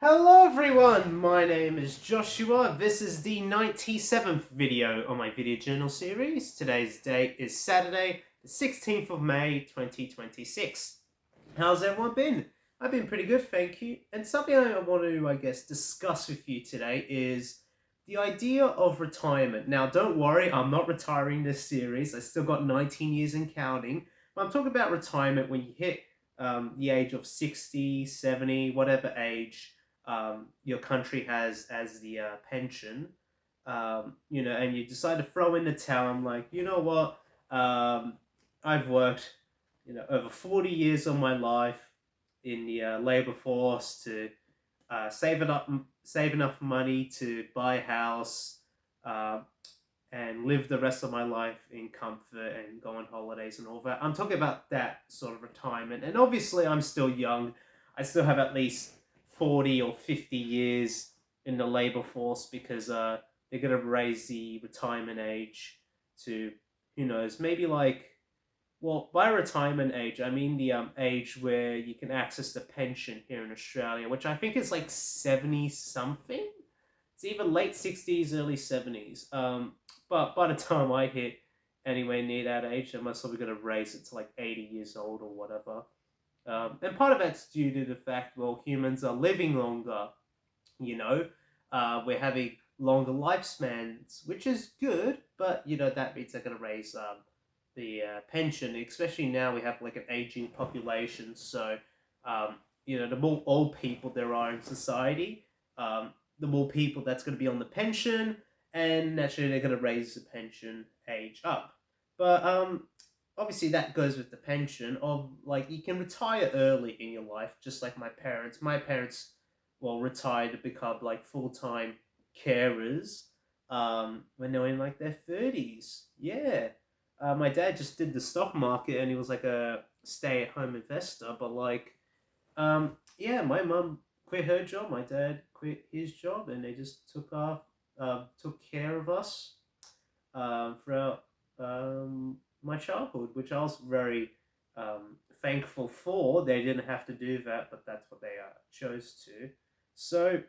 Hello everyone, my name is Joshua. This is the 97th video on my video journal series. Today's date is Saturday, the 16th of May, 2026. How's everyone been? I've been pretty good, thank you. And something I want to, discuss with you today is the idea of retirement. Now, don't worry, I'm not retiring this series. I still got 19 years and counting. But I'm talking about retirement when you hit the age of 60, 70, whatever age your country has as the pension, and you decide to throw in the towel. I'm like, you know what? I've worked, over 40 years of my life in the labor force to save enough money to buy a house, uh, and live the rest of my life in comfort and go on holidays and all that. I'm talking about that sort of retirement. And obviously, I'm still young. I still have at least 40 or 50 years in the labor force because they're going to raise the retirement age to, who knows, maybe well, by retirement age, I mean the age where you can access the pension here in Australia, which I think is like 70 something. It's either late 60s, early 70s. But by the time I hit anywhere near that age, they're most probably going to raise it to like 80 years old or whatever. And part of that's due to the fact, well, humans are living longer, you know. We're having longer lifespans, which is good, but, that means they're going to raise the pension, especially now we have like an aging population. So, the more old people there are in society, the more people that's going to be on the pension, and naturally they're going to raise the pension age up. But obviously that goes with the pension of like you can retire early in your life, just like my parents. My parents, well, retired to become like full time carers when they were in like their 30s. Yeah. My dad just did the stock market and he was like a stay at home investor, but yeah, my mum quit her job, my dad quit his job, and they just took care of us throughout my childhood, which I was very thankful for. They didn't have to do that, but that's what they chose to. So,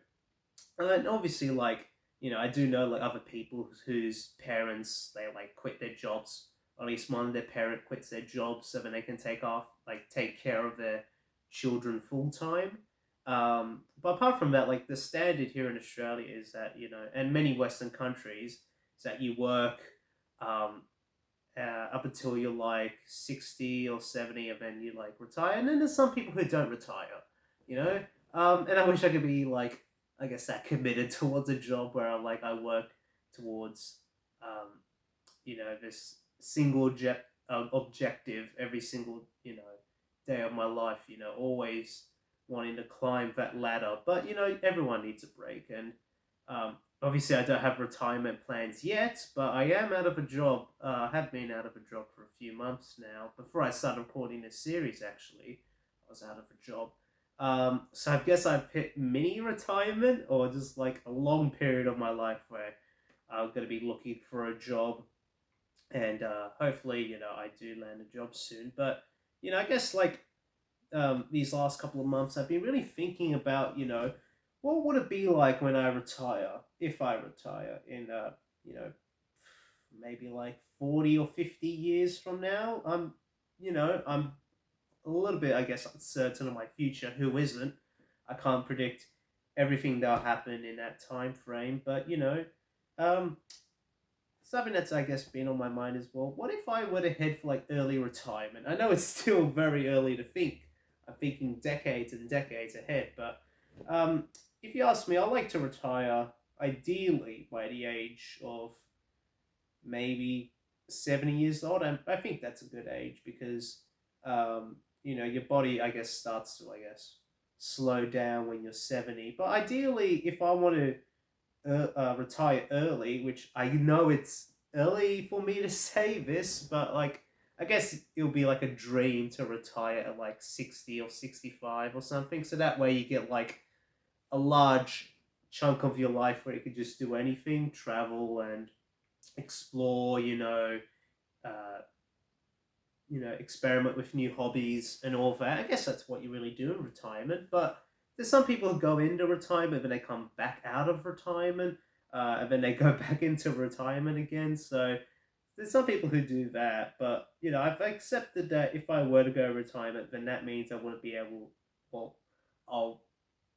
and obviously, I do know like other people whose parents they like quit their jobs. Or at least one of their parent quits their job so then they can take care of their children full time. But apart from that, like the standard here in Australia is that and many Western countries is that you work um, up until you're like 60 or 70 and then you like retire. And then there's some people who don't retire, you know? And I wish I could be like, I guess that committed towards a job where I work towards, this single objective every single, day of my life, always wanting to climb that ladder. But, everyone needs a break. And obviously, I don't have retirement plans yet, but I am out of a job. I have been out of a job for a few months now. Before I started recording this series, actually, I was out of a job. So I guess I've hit mini retirement or just like a long period of my life where I'm going to be looking for a job. And hopefully, I do land a job soon. But, I guess these last couple of months, I've been really thinking about, what would it be like when I retire, if I retire in, maybe like 40 or 50 years from now. I'm a little bit, I guess, uncertain of my future. Who isn't? I can't predict everything that'll happen in that time frame, but, um, something that's, I guess, been on my mind as well. What if I were to head for like early retirement? I know it's still very early to think. I'm thinking decades and decades ahead, but if you ask me, I'd like to retire ideally by the age of maybe 70 years old. I think that's a good age because, your body, I guess, starts to, slow down when you're 70. But ideally, if I want to retire early, which I know it's early for me to say this, but I guess it'll be like a dream to retire at like 60 or 65 or something. So that way you get like a large chunk of your life where you could just do anything, travel and explore, uh, experiment with new hobbies and all that. I guess that's what you really do in retirement. But there's some people who go into retirement and they come back out of retirement, and then they go back into retirement again. So there's some people who do that, but I've accepted that if I were to go retirement, then that means I wouldn't be able. Well, I'll.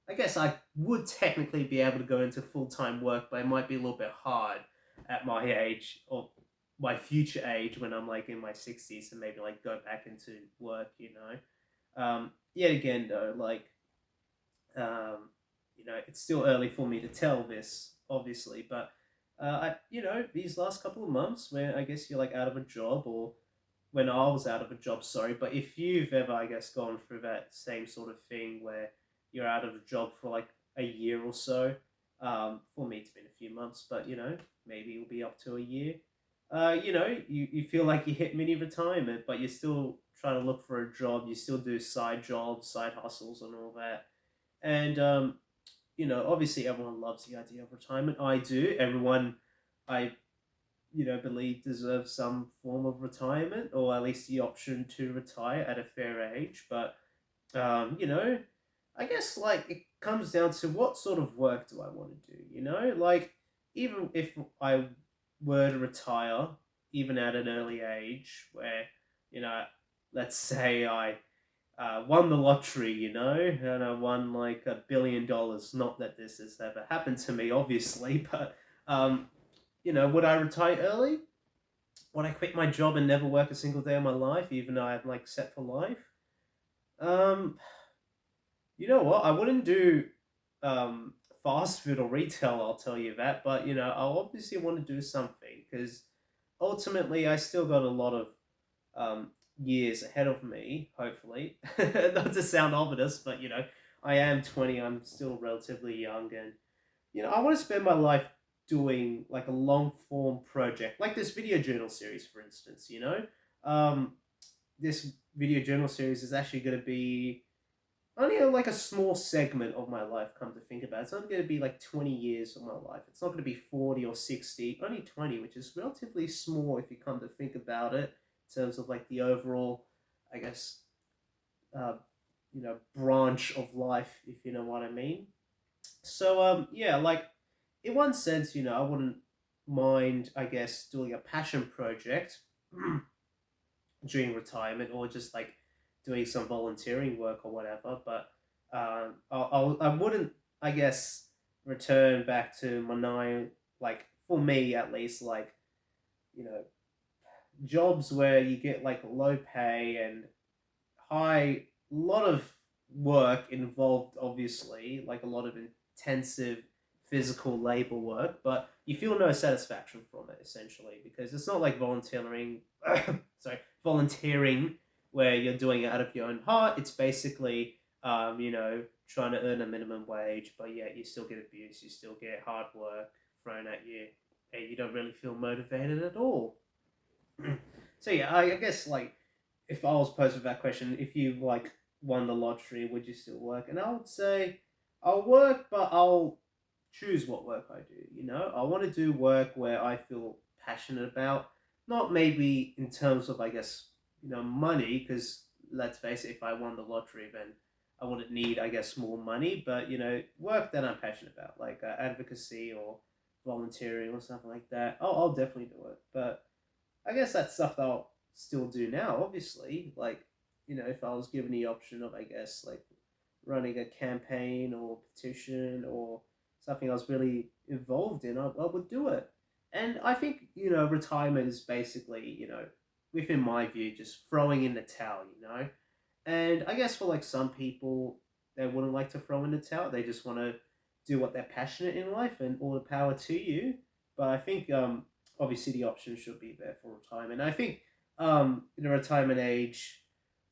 I guess I would technically be able to go into full time work, but it might be a little bit hard at my age or my future age when I'm like in my 60s and maybe like go back into work. Yet again though, like it's still early for me to tell this, obviously, but these last couple of months where I guess you're like out of a job, or when I was out of a job, sorry, but if you've ever, I guess, gone through that same sort of thing where you're out of a job for like a year or so, for me it's been a few months, but maybe it'll be up to a year. You feel like you hit mini retirement, but you're still trying to look for a job. You still do side jobs, side hustles, and all that. And obviously everyone loves the idea of retirement. I do. Everyone, I believe deserves some form of retirement, or at least the option to retire at a fair age. But I guess like it comes down to what sort of work do I want to do. Like even if I were to retire, even at an early age, where you know, let's say I won the lottery, and I won like $1 billion. Not that this has ever happened to me, obviously, but would I retire early? Would I quit my job and never work a single day of my life, even though I'm like set for life? Um, you know what? I wouldn't do um, fast food or retail. I'll tell you that, but I'll obviously want to do something because ultimately I still got a lot of years ahead of me, hopefully. Not to sound ominous, but I am 20, I'm still relatively young, and I want to spend my life doing like a long form project, like this video journal series, for instance. Um, this video journal series is actually going to be only like a small segment of my life, come to think about it. It's not going to be like 20 years of my life. It's not going to be 40 or 60, only 20, which is relatively small if you come to think about it in terms of like the overall, I guess, uh, branch of life, if you know what I mean. So, yeah, like in one sense, I wouldn't mind, I guess, doing a passion project during retirement, or just like doing some volunteering work or whatever. But I wouldn't, I guess, return back to mundane, like for me at least, like you know, jobs where you get like low pay and high, lot of work involved, obviously, like a lot of intensive physical labor work, but you feel no satisfaction from it essentially because it's not like volunteering. Sorry, volunteering where you're doing it out of your own heart. It's basically, trying to earn a minimum wage, but yet you still get abused, you still get hard work thrown at you, and you don't really feel motivated at all. So yeah, I guess like if I was posed with that question, if you like won the lottery, would you still work? And I would say I'll work, but I'll choose what work I do. I want to do work where I feel passionate about, not maybe in terms of I guess money, because let's face it, if I won the lottery, then I wouldn't need I guess more money, but work that I'm passionate about, like advocacy or volunteering or something like that. I'll definitely do it, but I guess that's stuff that I'll still do now, obviously. Like, if I was given the option of, I guess, like running a campaign or petition or something I was really involved in, I would do it. And I think, retirement is basically, within my view, just throwing in the towel, And I guess for like some people, they wouldn't like to throw in the towel. They just want to do what they're passionate in life, and all the power to you. But I think obviously the option should be there for retirement. I think the retirement age,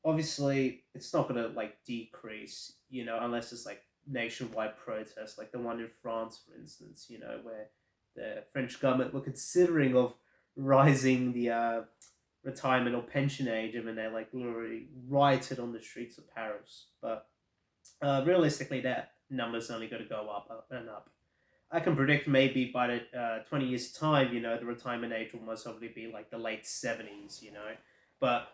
obviously it's not going to like decrease, unless it's like nationwide protests, like the one in France, for instance, where the French government were considering of rising the retirement or pension age, and then they like literally rioted on the streets of Paris. But realistically, that number's only going to go up and up. I can predict maybe by the 20 years time, the retirement age will most probably be like the late 70s, But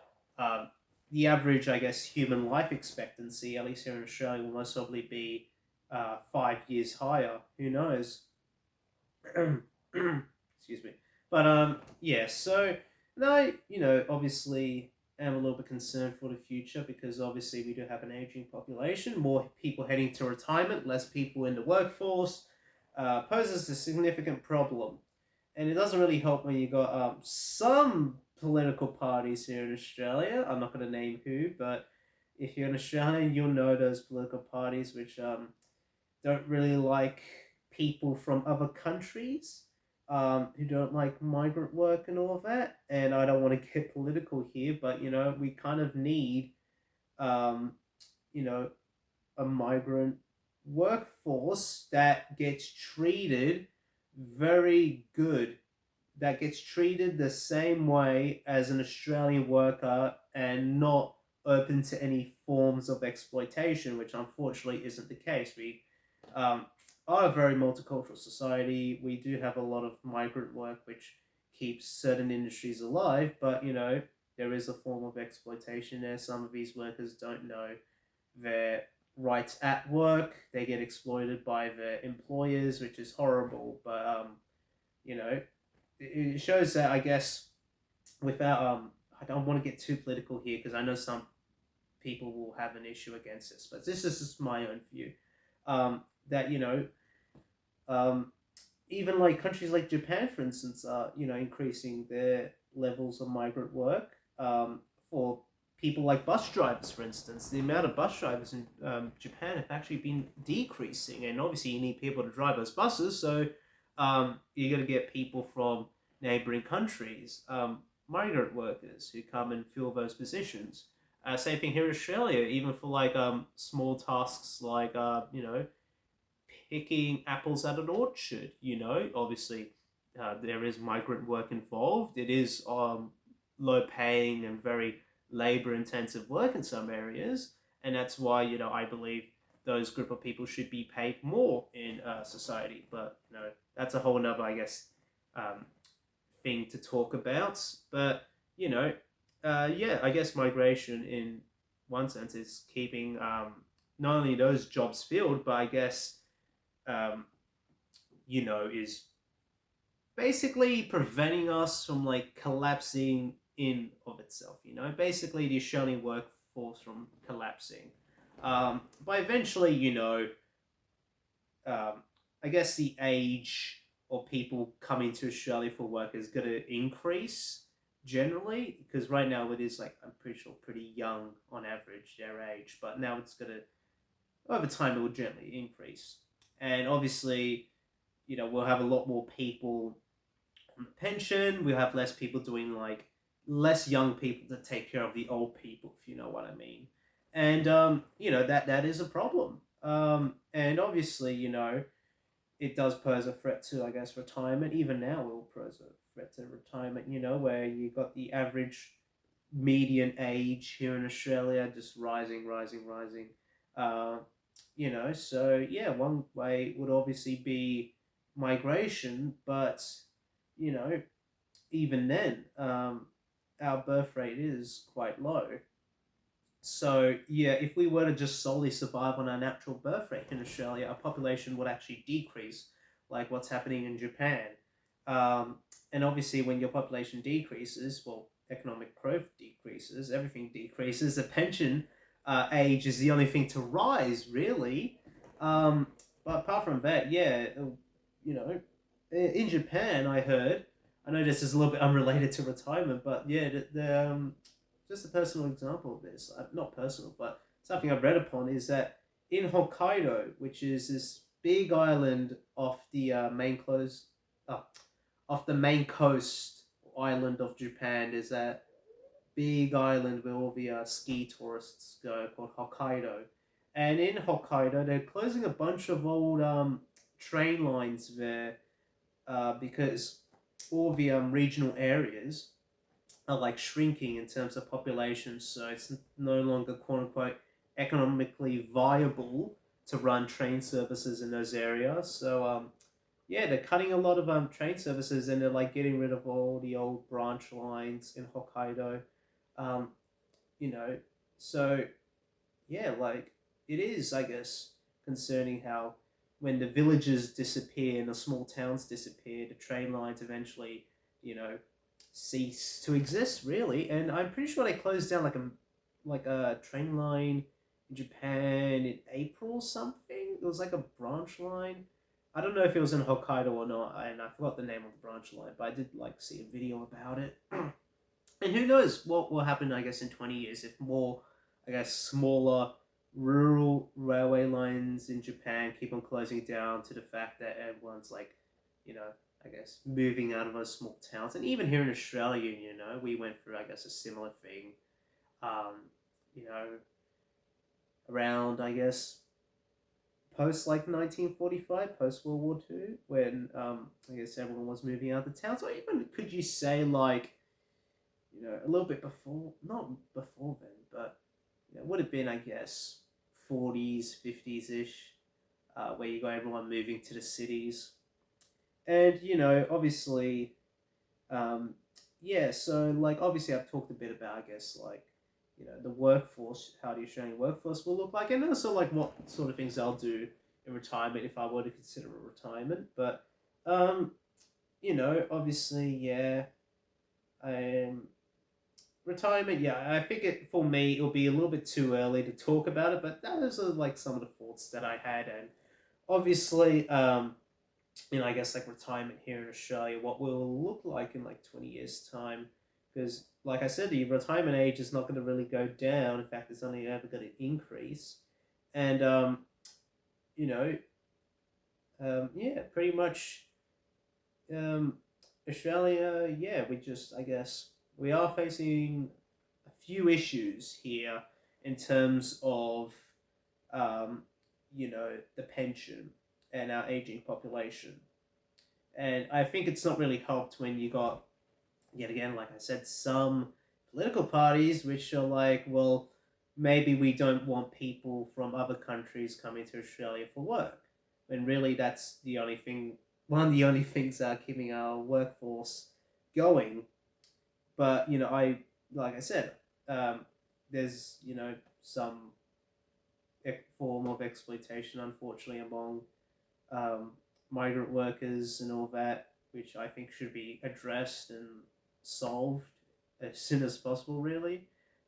the average, I guess, human life expectancy, at least here in Australia, will most probably be 5 years higher. Who knows? Excuse me. But yeah. So no, obviously, am a little bit concerned for the future because obviously we do have an aging population, more people heading to retirement, less people in the workforce, poses a significant problem, and it doesn't really help when you got some political parties here in Australia. I'm not going to name who, but if you're in Australia, you'll know those political parties which don't really like people from other countries, who don't like migrant work and all of that. And I don't want to get political here, but we kind of need, um, you know, a migrant workforce that gets treated very good, that gets treated the same way as an Australian worker and not open to any forms of exploitation, which unfortunately isn't the case. We um, are a very multicultural society. We do have a lot of migrant work, which keeps certain industries alive, but there is a form of exploitation there. Some of these workers don't know their rights at work. They get exploited by their employers, which is horrible. But you know, it shows that, I guess, without I don't want to get too political here because I know some people will have an issue against this, but this is just my own view. That um, even like countries like Japan, for instance, are increasing their levels of migrant work, for people like bus drivers, for instance. The amount of bus drivers in Japan have actually been decreasing, and obviously you need people to drive those buses, so you're going to get people from neighboring countries, migrant workers who come and fill those positions. Same thing here in Australia, even for like small tasks like picking apples at an orchard. Obviously, there is migrant work involved. It is low paying and very labor intensive work in some areas, and that's why I believe those group of people should be paid more in society. But that's a whole nother, I guess, um, thing to talk about. But yeah, I guess migration in one sense is keeping not only those jobs filled, but I guess um, is basically preventing us from like collapsing in of itself. Basically the Australian workforce from collapsing. But eventually, I guess the age of people coming to Australia for work is going to increase generally because right now it is like I'm pretty sure pretty young on average their age, but now it's going to over time it will gently increase, and obviously we'll have a lot more people on the pension. We'll have less people doing like less young people to take care of the old people, if you know what I mean. And that is a problem. And obviously it does pose a threat to, I guess, retirement. Even now, it will pose a threat to retirement. Where you got the average median age here in Australia just rising, rising, rising. Uh, so yeah, one way would obviously be migration, but you know, even then, our birth rate is quite low. So yeah, if we were to just solely survive on our natural birth rate in Australia, our population would actually decrease, like what's happening in Japan. Um, and obviously, when your population decreases, well, economic growth decreases, everything decreases. The pension age is the only thing to rise, really. Um, but apart from that, yeah, you know, in Japan, I heard. I know this is a little bit unrelated to retirement, but yeah, just a personal example of this, not personal, but something I've read upon is that in Hokkaido, which is this big island off the uh, off the main coast island of Japan, there's that big island where all the ski tourists go called Hokkaido. And in Hokkaido, they're closing a bunch of old train lines there because all the regional areas are like shrinking in terms of population, so it's no longer quote unquote economically viable to run train services in those areas. So yeah, they're cutting a lot of train services and they're like getting rid of all the old branch lines in Hokkaido. Um, you know, so yeah, like it is, I guess, concerning how when the villages disappear and the small towns disappear, the train lines eventually, you know, cease to exist really. And I'm pretty sure they closed down like a train line in Japan in April or something. It was like a branch line. I don't know if it was in Hokkaido or not, and I forgot the name of the branch line, but I did like see a video about it. And who knows what will happen, I guess, in 20 years if more, I guess, smaller rural railway lines in Japan keep on closing down to the fact that everyone's like, you know, I guess, moving out of those small towns. And even here in Australia, we went through, I guess, a similar thing, um, you know, around, I guess, post like 1945, post World War II, when I guess everyone was moving out of the towns. Or even could you say like, a little bit before, not before then, but it would have been, I guess, 40s, 50s ish, where you got everyone moving to the cities. And, obviously, um, yeah, so like obviously I've talked a bit about, I guess, like, the workforce, how the Australian workforce will look like, and also like what sort of things I'll do in retirement if I were to consider a retirement. But, obviously, yeah, retirement, yeah, I think for me it'll be a little bit too early to talk about it, but those are like some of the thoughts that I had, and obviously, I guess like retirement here in Australia, what will it look like in like 20 years' time? Because, like I said, the retirement age is not going to really go down. In fact, it's only ever going to increase, and you know, yeah, pretty much, um, Australia, yeah, we just, I guess, we are facing a few issues here in terms of, um, the pension and our aging population. And I think it's not really helped when you got, yet again, like I said, some political parties which are like, well, maybe we don't want people from other countries coming to Australia for work. When really that's the only thing, one of the only things that are keeping our workforce going. But, like I said, um, there's, some form of exploitation, unfortunately, among um, migrant workers and all that, which I think should be addressed and solved as soon as possible, really.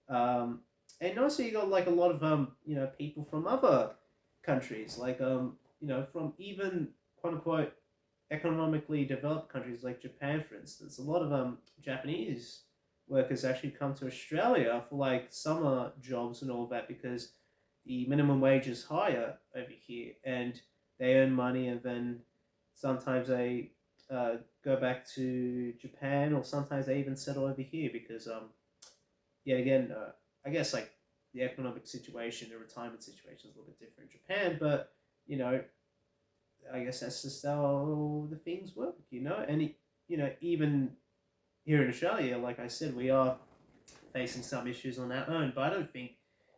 Um, and also, you got like a lot of people from other countries, like from even quote unquote economically developed countries like Japan, for instance. A lot of Japanese workers actually come to Australia for like summer jobs and all that because the minimum wage is higher over here, and they earn money, and then sometimes they go back to Japan, or sometimes they even settle over here because, yeah, again, I guess like the economic situation, the retirement situation is a little bit different in Japan, but you know, I guess that's just how the things work, and even here in Australia, like I said, we are facing some issues on our own, but I don't think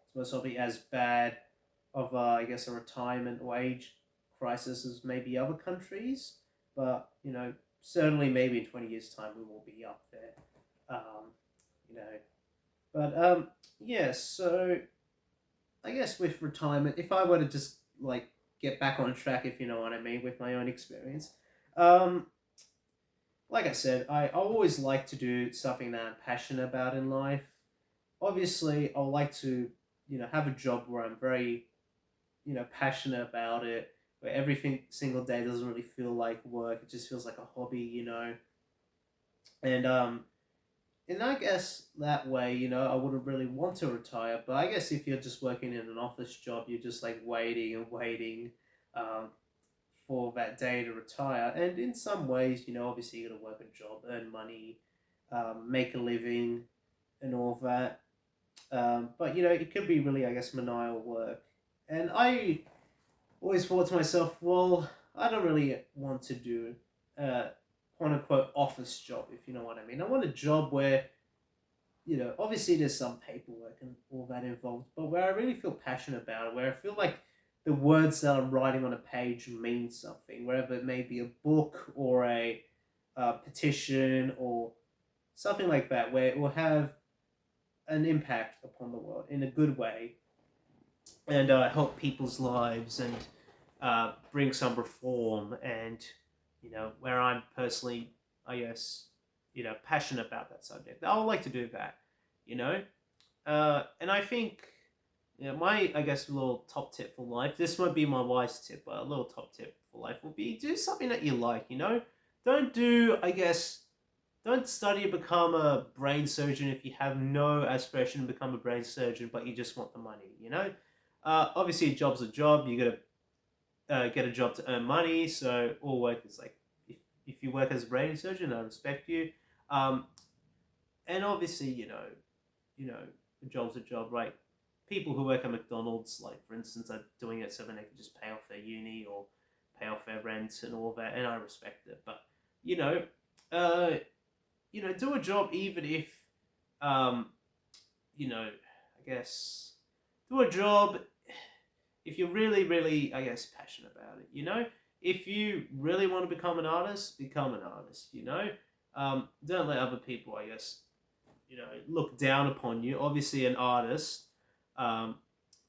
it's most probably as bad of, I guess, a retirement wage crisis as maybe other countries. But, certainly maybe in 20 years' time we will be up there. Um, you know, but yeah, so I guess with retirement, if I were to just like get back on track, if you know what I mean, with my own experience, um, like I said, I always like to do something that I'm passionate about in life. Obviously, I like to, have a job where I'm very, passionate about it, where every single day doesn't really feel like work. It just feels like a hobby, And and I guess that way, I wouldn't really want to retire. But I guess if you're just working in an office job, you're just like waiting and waiting, um, for that day to retire. And in some ways, obviously you got to work a job, earn money, make a living, and all that. But it could be really, I guess, menial work. And I always thought to myself, well, I don't really want to do a quote unquote office job, if you know what I mean. I want a job where, obviously there's some paperwork and all that involved, but where I really feel passionate about it, where I feel like the words that I'm writing on a page mean something, wherever it may be a book or a petition or something like that, where it will have an impact upon the world in a good way, and help people's lives, and bring some reform, and where I'm personally, I guess, passionate about that subject, I would like to do that. You know, and I think, my, I guess, little top tip for life. This won't be my wise tip, but a little top tip for life will be do something that you like. Don't do, I guess, don't study to become a brain surgeon if you have no aspiration to become a brain surgeon, but you just want the money. Obviously, a job's a job. You gotta get a job to earn money. So all work is like, if you work as a brain surgeon, I respect you. Um, and obviously, a job's a job, right? People who work at McDonald's, like for instance, are doing it so then they can just pay off their uni or pay off their rent and all that, and I respect it. But you know, uh, do a job even if, um, I guess, do a job if you're really, really, I guess, passionate about it. If you really want to become an artist, become an artist. Don't let other people, I guess, look down upon you. Obviously, an artist um,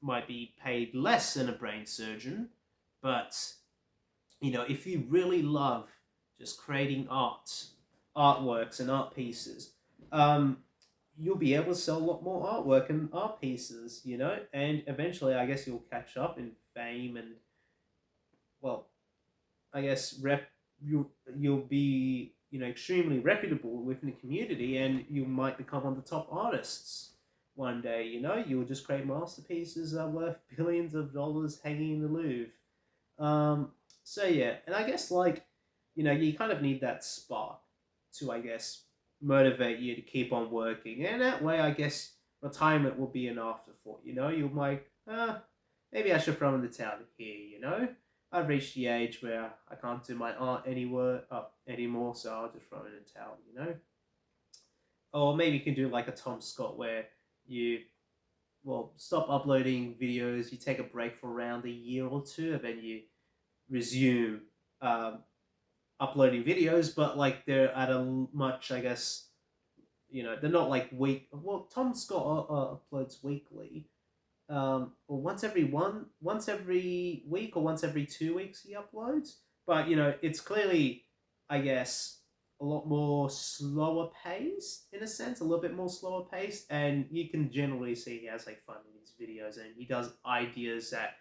might be paid less than a brain surgeon, but if you really love just creating artworks and art pieces, you'll be able to sell a lot more artwork and art pieces, and eventually, I guess, you'll catch up in fame and, well, I guess you'll be extremely reputable within the community, and you might become one of the top artists one day. You'll just create masterpieces worth billions of dollars hanging in the Louvre. So yeah, and I guess, like, you kind of need that spark to, I guess, motivate you to keep on working, and that way, I guess, retirement will be an afterthought. You might, maybe I should throw in the towel here. I've reached the age where I can't do my art anymore, so I'll just throw in a towel. Or maybe you can do like a Tom Scott, where you, well, stop uploading videos, you take a break for around a year or two, and then you resume uploading videos, but like they're at a much, I guess, they're not like well, Tom Scott uploads weekly, or once every week, or once every 2 weeks he uploads. But it's clearly, I guess, a lot more slower paced, in a sense, a little bit more slower paced, and you can generally see he has like fun in his videos, and he does ideas that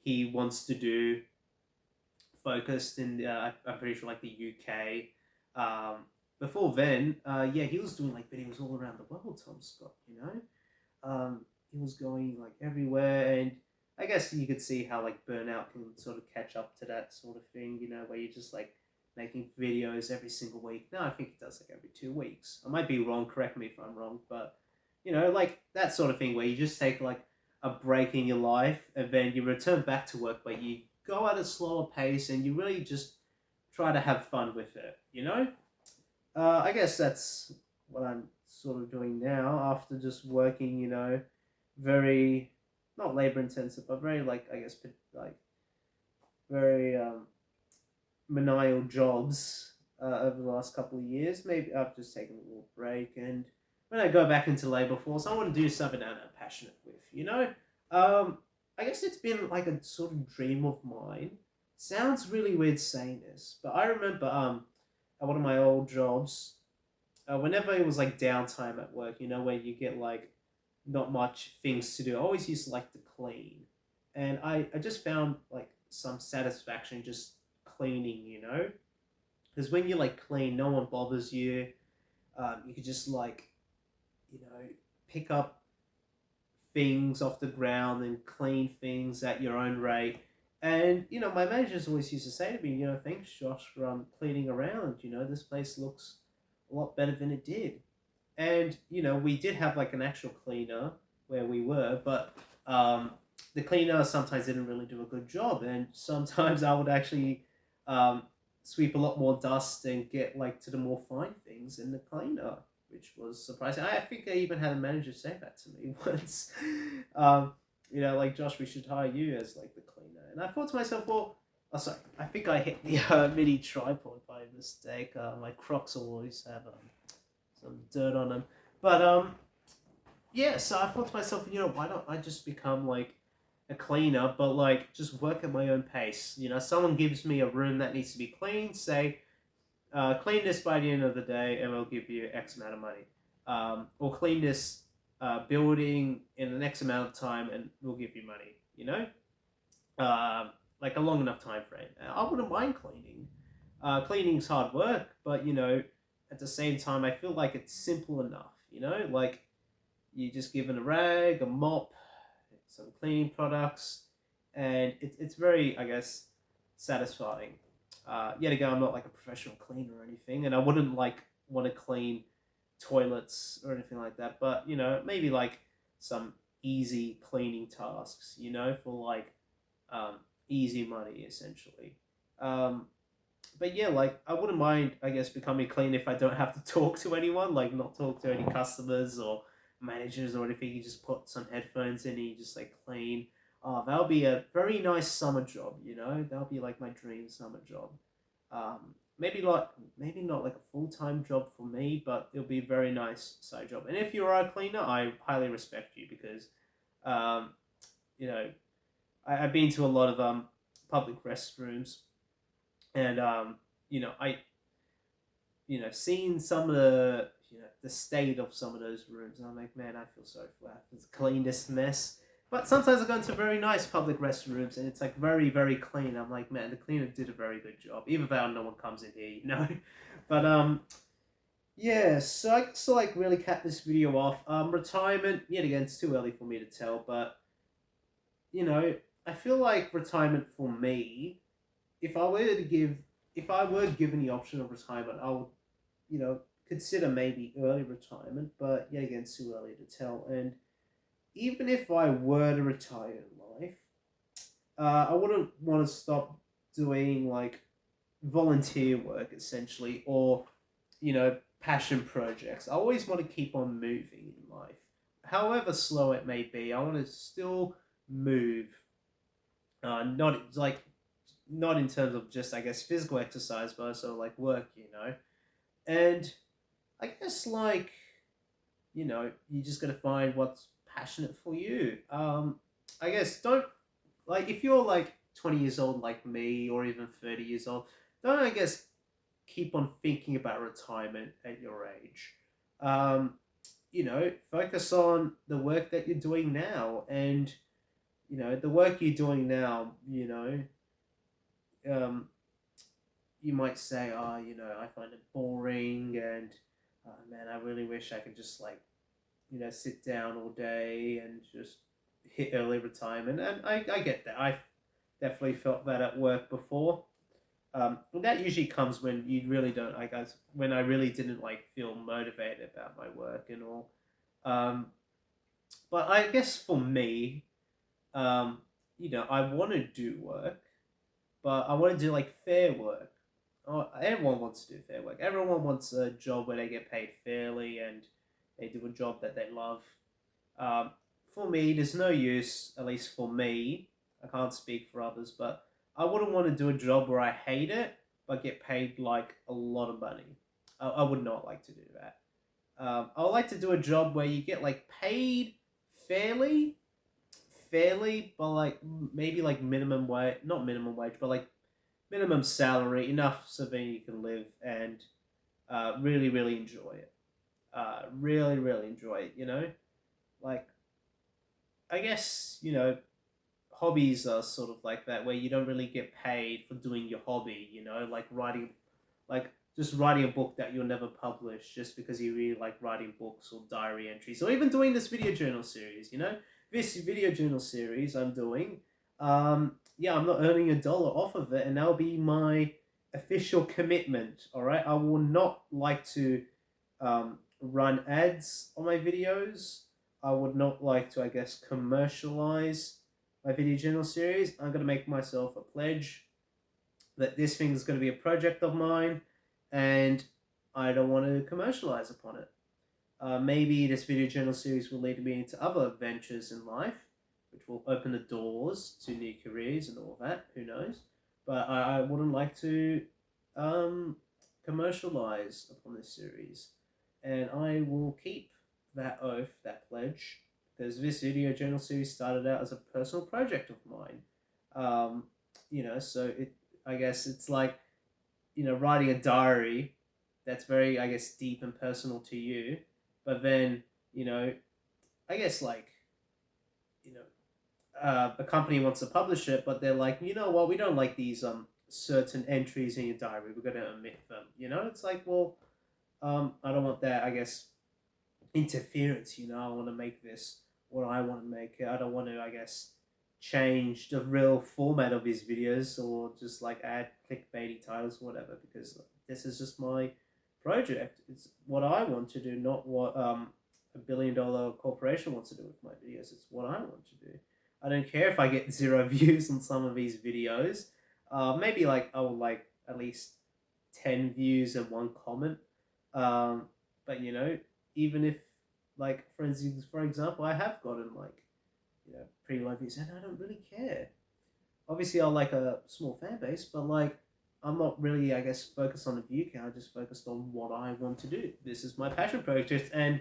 he wants to do, focused in, I'm pretty sure, like the UK. Before then, yeah, he was doing like videos all around the world. Tom Scott, he was going like everywhere, and I guess you could see how like burnout can sort of catch up to that sort of thing. Where you're just like making videos every single week. No, I think he does like every 2 weeks. I might be wrong. Correct me if I'm wrong, but like that sort of thing where you just take like a break in your life, and then you return back to work, but you go at a slower pace, and you really just try to have fun with it. I guess that's what I'm sort of doing now after just working, very, not labor intensive, but very, like, I guess, like very menial jobs over the last couple of years. Maybe I've just taken a little break, and when I go back into labor force, I want to do something that I'm passionate with. I guess it's been like a sort of dream of mine. Sounds really weird saying this, but I remember at one of my old jobs, whenever it was like downtime at work, where you get like not much things to do, I always used to like to clean. And I just found like some satisfaction just cleaning, because when you like clean, no one bothers you. You could just like, you know, pick up things off the ground and clean things at your own rate. And, my managers always used to say to me, thanks, Josh, for cleaning around. This place looks a lot better than it did. And, we did have like an actual cleaner where we were, but the cleaner sometimes didn't really do a good job. And sometimes I would actually sweep a lot more dust and get like to the more fine things in the cleaner, which was surprising. I think I even had a manager say that to me once. Like, Josh, we should hire you as like the cleaner. And I thought to myself, well, oh, sorry, I think I hit the mini tripod by mistake. My Crocs always have some dirt on them. But yeah, so I thought to myself, why don't I just become like a cleaner, but like just work at my own pace? Someone gives me a room that needs to be cleaned, say, clean this by the end of the day, and we'll give you X amount of money. Or clean this building in the next amount of time, and we'll give you money. Like a long enough time frame. I wouldn't mind cleaning. Cleaning's hard work, but at the same time, I feel like it's simple enough. Like you just given a rag, a mop, some cleaning products, and it's very, I guess, satisfying. Yet again, I'm not like a professional cleaner or anything, and I wouldn't like want to clean toilets or anything like that. But maybe like some easy cleaning tasks, for like um, easy money essentially. Um, but yeah, like I wouldn't mind, I guess, becoming clean if I don't have to talk to anyone, like not talk to any customers or managers or anything. You just put some headphones in and you just like clean. Oh, that'll be a very nice summer job, That'll be like my dream summer job. Maybe not like a full time job for me, but it'll be a very nice side job. And if you are a cleaner, I highly respect you because, um, you know, I've been to a lot of public restrooms, and I seeing some of the state of some of those rooms, and I'm like, man, I feel sorry for that. It's clean this mess. But sometimes I go into very nice public restrooms, and it's like very very clean. I'm like, man, the cleaner did a very good job, even though no one comes in here. But yeah, so I guess to like really cap this video off, retirement. Yet again, it's too early for me to tell, but you know, I feel like retirement for me, if I were to give, if I were given the option of retirement, I would, consider maybe early retirement, but yet again, it's too early to tell. And even if I were to retire in life, I wouldn't want to stop doing like volunteer work essentially, or passion projects. I always want to keep on moving in life, however slow it may be. I want to still move, not in terms of just, I guess, physical exercise, but also like work. And I guess like you just gotta find what's passionate for you. I guess don't, like, if you're like 20 years old like me, or even 30 years old, don't, I guess, keep on thinking about retirement at your age. Um, focus on the work that you're doing now, and the work you're doing now. Um, you might say, oh, I find it boring, and man, I really wish I could just like sit down all day and just hit early retirement. And I get that. I've definitely felt that at work before. And that usually comes when you really don't, I guess, when I really didn't like feel motivated about my work and all. Um, but I guess for me, um, I want to do work, but I want to do like fair work. Oh, everyone wants to do fair work. Everyone wants a job where they get paid fairly and they do a job that they love. Um, for me, there's no use, at least for me. I can't speak for others, but I wouldn't want to do a job where I hate it but get paid like a lot of money. I would not like to do that. I would like to do a job where you get like paid fairly, but like maybe like minimum wage, not minimum wage, but like minimum salary, enough so then you can live and really, really enjoy it. Really, really enjoy it. Like, I guess hobbies are sort of like that, where you don't really get paid for doing your hobby. Like writing, like just writing a book that you'll never publish just because you really like writing books or diary entries, or even doing this video journal series. This video journal series I'm doing. Yeah, I'm not earning $1 off of it, and that'll be my official commitment. All right, I will not like to run ads on my videos. I would not like to, I guess, commercialize my video journal series. I'm going to make myself a pledge that this thing is going to be a project of mine, and I don't want to commercialize upon it. Maybe this video journal series will lead me into other ventures in life, which will open the doors to new careers and all that. Who knows? But I wouldn't like to commercialize upon this series, and I will keep that oath, that pledge, because this video journal series started out as a personal project of mine. Um, so I guess it's like, writing a diary that's very, I guess, deep and personal to you. But then, you know, I guess like, you know, a company wants to publish it, but they're like, you know what, we don't like these certain entries in your diary. We're going to omit them. It's like, well, I don't want that, I guess, interference. I want to make this what I want to make it. I don't want to, I guess, change the real format of these videos or just like add clickbaity titles or whatever, because this is just my project. It's what I want to do, not what a $1 billion corporation wants to do with my videos. It's what I want to do. I don't care if I get 0 views on some of these videos. Maybe like I would like at least 10 views and 1 comment. But even if, like, for example, I have gotten like, pretty low views, and I don't really care. Obviously, I like a small fan base, but like, I'm not really, I guess, focused on the view count. I just focused on what I want to do. This is my passion project, and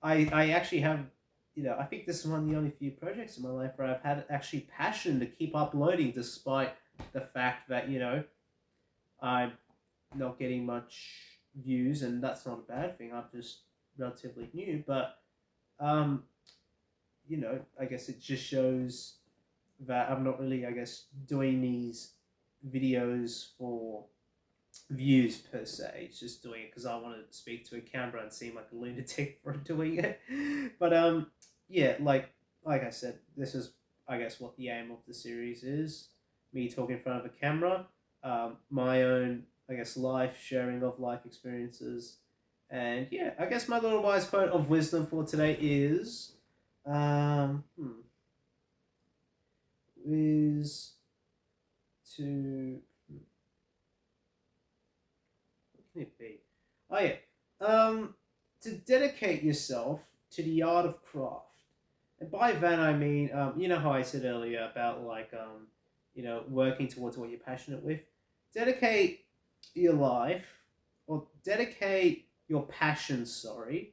I actually have, I think this is one of the only few projects in my life where I've had actually passion to keep uploading, despite the fact that I'm not getting much views, and that's not a bad thing. I'm just relatively new, but I guess it just shows that I'm not really, I guess, doing these videos for views per se. It's just doing it because I want to speak to a camera and seem like a lunatic for doing it. But yeah, like I said, this is, I guess, what the aim of the series is: me talking in front of a camera, my own, I guess, life sharing of life experiences, and yeah, I guess my little wise quote of wisdom for today is, um, hmm, is to what can it be? Oh yeah, to dedicate yourself to the art of craft. And by that I mean, you know how I said earlier about like, working towards what you're passionate with. Dedicate your life, or dedicate your passion, sorry,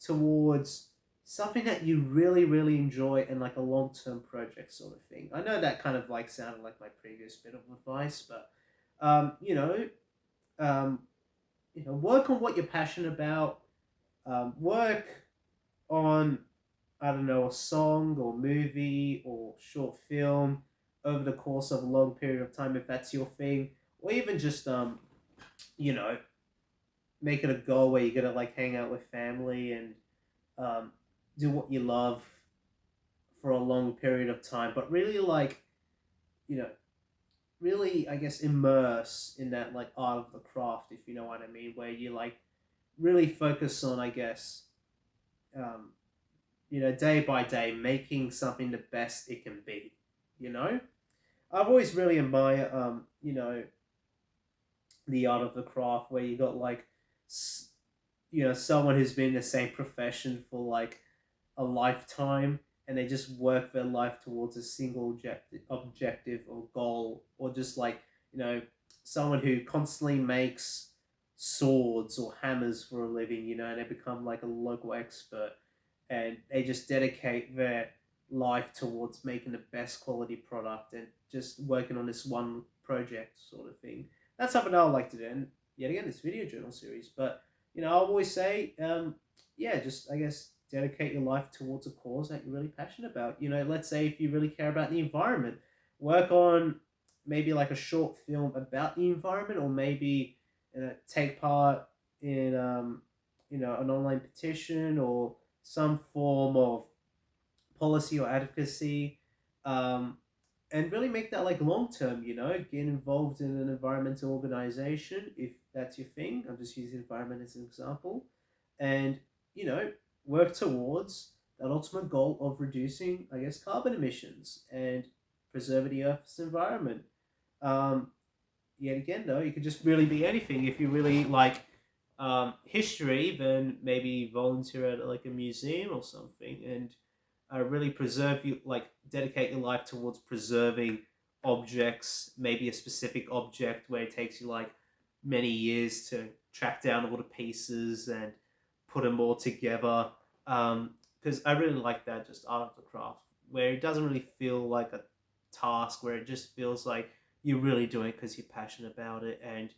towards something that you really, really enjoy, and like a long-term project sort of thing. I know that kind of like sounded like my previous bit of advice, but um, you know, um, work on what you're passionate about. Work on, I don't know, a song or movie or short film over the course of a long period of time if that's your thing, or even just you know, make it a goal where you're gonna like hang out with family and um, do what you love for a long period of time, but really like, you know, really, I guess, immerse in that like art of the craft, if you know what I mean, where you like really focus on, I guess, um, day by day, making something the best it can be. You know, I've always really admired, the art of the craft, where you got like, someone who's been in the same profession for like a lifetime, and they just work their life towards a single objective or goal, or just like, someone who constantly makes swords or hammers for a living, and they become like a local expert, and they just dedicate their life towards making the best quality product and just working on this one project sort of thing. That's something I would like to do, and yet again, this video journal series. But I always say, yeah, just, I guess, dedicate your life towards a cause that you're really passionate about. Let's say if you really care about the environment, work on maybe like a short film about the environment, or maybe take part in an online petition or some form of policy or advocacy, um, and really make that like long term. Get involved in an environmental organization if that's your thing. I'm just using environment as an example, and you know work towards that ultimate goal of reducing, I guess, carbon emissions and preserving the Earth's environment. Um, Yet again, though, you could just really be anything. If you really like history, then maybe volunteer at like a museum or something, and really dedicate your life towards preserving objects, maybe a specific object where it takes you like many years to track down all the pieces and put them all together. Because I really like that, just art of the craft, where it doesn't really feel like a task, where it just feels like you're really doing it because you're passionate about it, and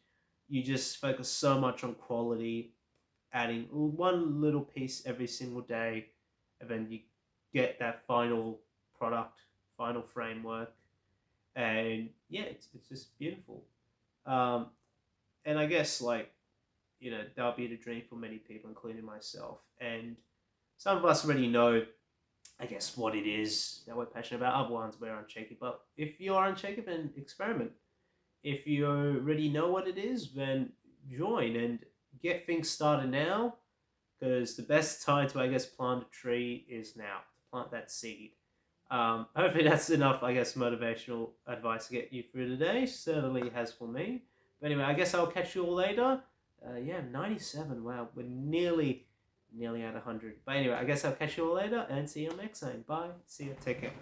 you just focus so much on quality, adding one little piece every single day, and then you get that final product, final framework, and yeah, it's just beautiful. Um, and I guess like that'll be the dream for many people, including myself. And some of us already know, I guess, what it is that we're passionate about. Other ones we're unshaky. But if you're unshaky, then experiment. If you already know what it is, then join and get things started now. Because the best time to, I guess, plant a tree is now, to plant that seed. Hopefully that's enough, I guess, motivational advice to get you through today. Certainly has for me. But anyway, I guess I'll catch you all later. Yeah, 97. Wow, we're nearly at 100. But anyway, I guess I'll catch you all later and see you next time. Bye. See you. Take care.